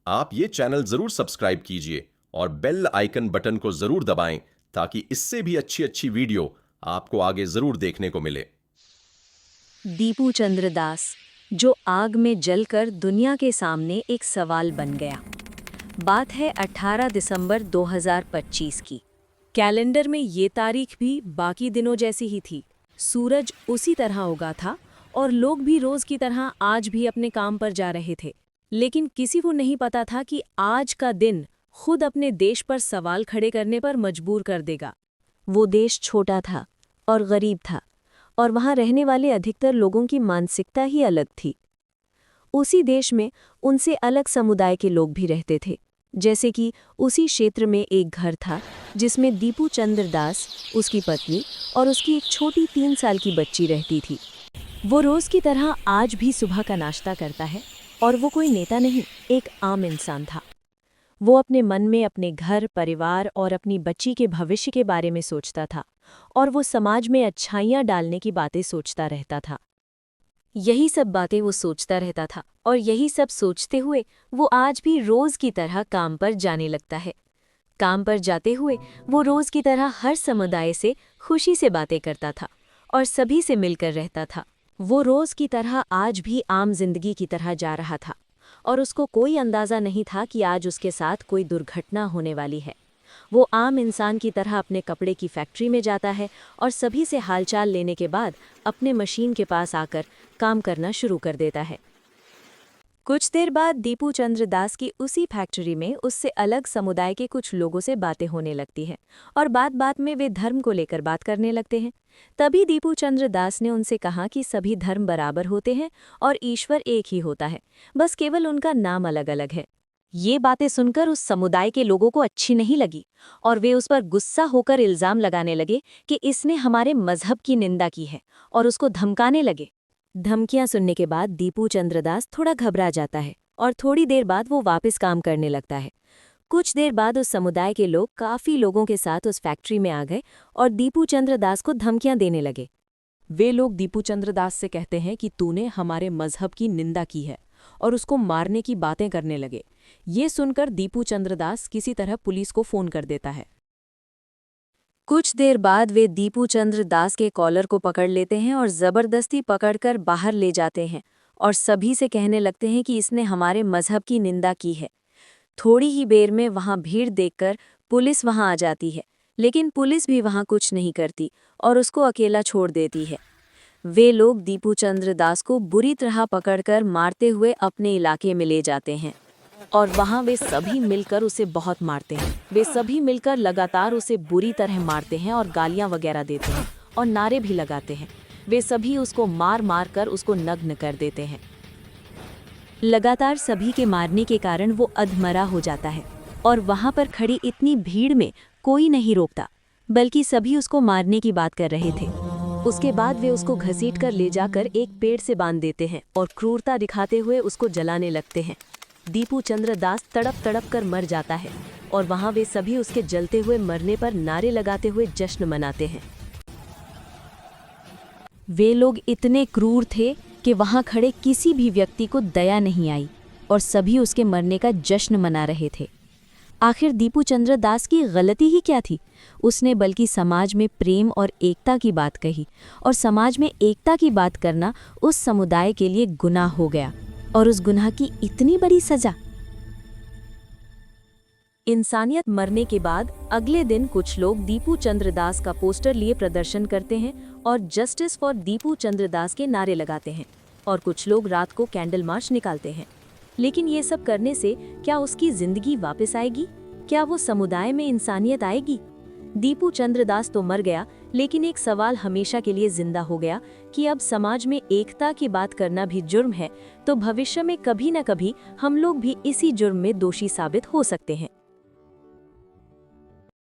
आप ये चैनल जरूर सब्सक्राइब कीजिए और बेल आइकन बटन को जरूर दबाएं ताकि इससे भी अच्छी वीडियो आपको आगे जरूर देखने को मिले। दीपू चंद्र दास, जो आग में जलकर दुनिया के सामने एक सवाल बन गया। बात है 18 दिसंबर 2025 की। कैलेंडर में ये तारीख भी बाकी दिनों जैसी ही थी। सूरज उसी तरह उगा था और लोग भी रोज की तरह आज भी अपने काम पर जा रहे थे। लेकिन किसी को नहीं पता था कि आज का दिन खुद अपने देश पर सवाल खड़े करने पर मजबूर कर देगा। वो देश छोटा था और गरीब था और वहाँ रहने वाले अधिकतर लोगों की मानसिकता ही अलग थी। उसी देश में उनसे अलग समुदाय के लोग भी रहते थे। जैसे कि उसी क्षेत्र में एक घर था जिसमें दीपू चंद्र दास, उसकी पत्नी और उसकी एक छोटी 3 साल की बच्ची रहती थी। वो रोज की तरह आज भी सुबह का नाश्ता करता है और वो कोई नेता नहीं, एक आम इंसान था। वो अपने मन में अपने घर, परिवार और अपनी बच्ची के भविष्य के बारे में सोचता था और वो समाज में अच्छाइयाँ डालने की बातें सोचता रहता था। यही सब बातें वो सोचता रहता था और यही सब सोचते हुए वो आज भी रोज की तरह काम पर जाने लगता है। काम पर जाते हुए वो रोज की तरह हर समुदाय से खुशी से बातें करता था और सभी से मिलकर रहता था। वो रोज की तरह आज भी आम जिंदगी की तरह जा रहा था और उसको कोई अंदाज़ा नहीं था कि आज उसके साथ कोई दुर्घटना होने वाली है। वो आम इंसान की तरह अपने कपड़े की फैक्ट्री में जाता है और सभी से हालचाल लेने के बाद अपने मशीन के पास आकर काम करना शुरू कर देता है। कुछ देर बाद दीपू चंद्र दास की उसी फैक्ट्री में उससे अलग समुदाय के कुछ लोगों से बातें होने लगती हैं और बात बात में वे धर्म को लेकर बात करने लगते हैं। तभी दीपू चंद्र दास ने उनसे कहा कि सभी धर्म बराबर होते हैं और ईश्वर एक ही होता है, बस केवल उनका नाम अलग अलग है। ये बातें सुनकर उस समुदाय के लोगों को अच्छी नहीं लगी और वे उस पर गुस्सा होकर इल्जाम लगाने लगे कि इसने हमारे मजहब की निंदा की है और उसको धमकाने लगे। धमकियां सुनने के बाद दीपू चंद्र दास थोड़ा घबरा जाता है और थोड़ी देर बाद वो वापस काम करने लगता है। कुछ देर बाद उस समुदाय के लोग काफ़ी लोगों के साथ उस फैक्ट्री में आ गए और दीपू चंद्र दास को धमकियां देने लगे। वे लोग दीपू चंद्र दास से कहते हैं कि तूने हमारे मजहब की निंदा की है और उसको मारने की बातें करने लगे। ये सुनकर दीपू चंद्र दास किसी तरह पुलिस को फ़ोन कर देता है। कुछ देर बाद वे दीपू चंद्र दास के कॉलर को पकड़ लेते हैं और ज़बरदस्ती पकड़कर बाहर ले जाते हैं और सभी से कहने लगते हैं कि इसने हमारे मजहब की निंदा की है। थोड़ी ही देर में वहाँ भीड़ देखकर पुलिस वहाँ आ जाती है, लेकिन पुलिस भी वहाँ कुछ नहीं करती और उसको अकेला छोड़ देती है। वे लोग दीपू चंद्र दास को बुरी तरह पकड़कर मारते हुए अपने इलाके में ले जाते हैं और वहाँ वे सभी मिलकर उसे बहुत मारते हैं। वे सभी मिलकर लगातार उसे बुरी तरह मारते हैं और गालियाँ वगैरह देते हैं और नारे भी लगाते हैं। वे सभी उसको मार मार कर उसको नग्न कर देते हैं। लगातार सभी के मारने के कारण वो अधमरा हो जाता है और वहाँ पर खड़ी इतनी भीड़ में कोई नहीं रोकता, बल्कि सभी उसको मारने की बात कर रहे थे। उसके बाद वे उसको घसीट कर ले जाकर एक पेड़ से बांध देते हैं और क्रूरता दिखाते हुए उसको जलाने लगते हैं। दीपू चंद्र दास तड़प तड़प कर मर जाता है और वहाँ वे सभी उसके जलते हुए मरने पर नारे लगाते हुए जश्न मनाते हैं। वे लोग इतने क्रूर थे कि वहाँ खड़े किसी भी व्यक्ति को दया नहीं आई और सभी उसके मरने का जश्न मना रहे थे। आखिर दीपू चंद्र दास की गलती ही क्या थी? उसने बल्कि समाज में प्रेम और एकता की बात कही और समाज में एकता की बात करना उस समुदाय के लिए गुनाह हो गया और उस गुनाह की इतनी बड़ी सजा। इंसानियत मरने के बाद अगले दिन कुछ लोग दीपू चंद्र दास का पोस्टर लिए प्रदर्शन करते हैं और जस्टिस फॉर दीपू चंद्र दास के नारे लगाते हैं और कुछ लोग रात को कैंडल मार्च निकालते हैं। लेकिन ये सब करने से क्या उसकी जिंदगी वापस आएगी? क्या वो समुदाय में इंसानियत आएगी? दीपू चंद्र दास तो मर गया, लेकिन एक सवाल हमेशा के लिए जिंदा हो गया कि अब समाज में एकता की बात करना भी जुर्म है, तो भविष्य में कभी न कभी हम लोग भी इसी जुर्म में दोषी साबित हो सकते हैं।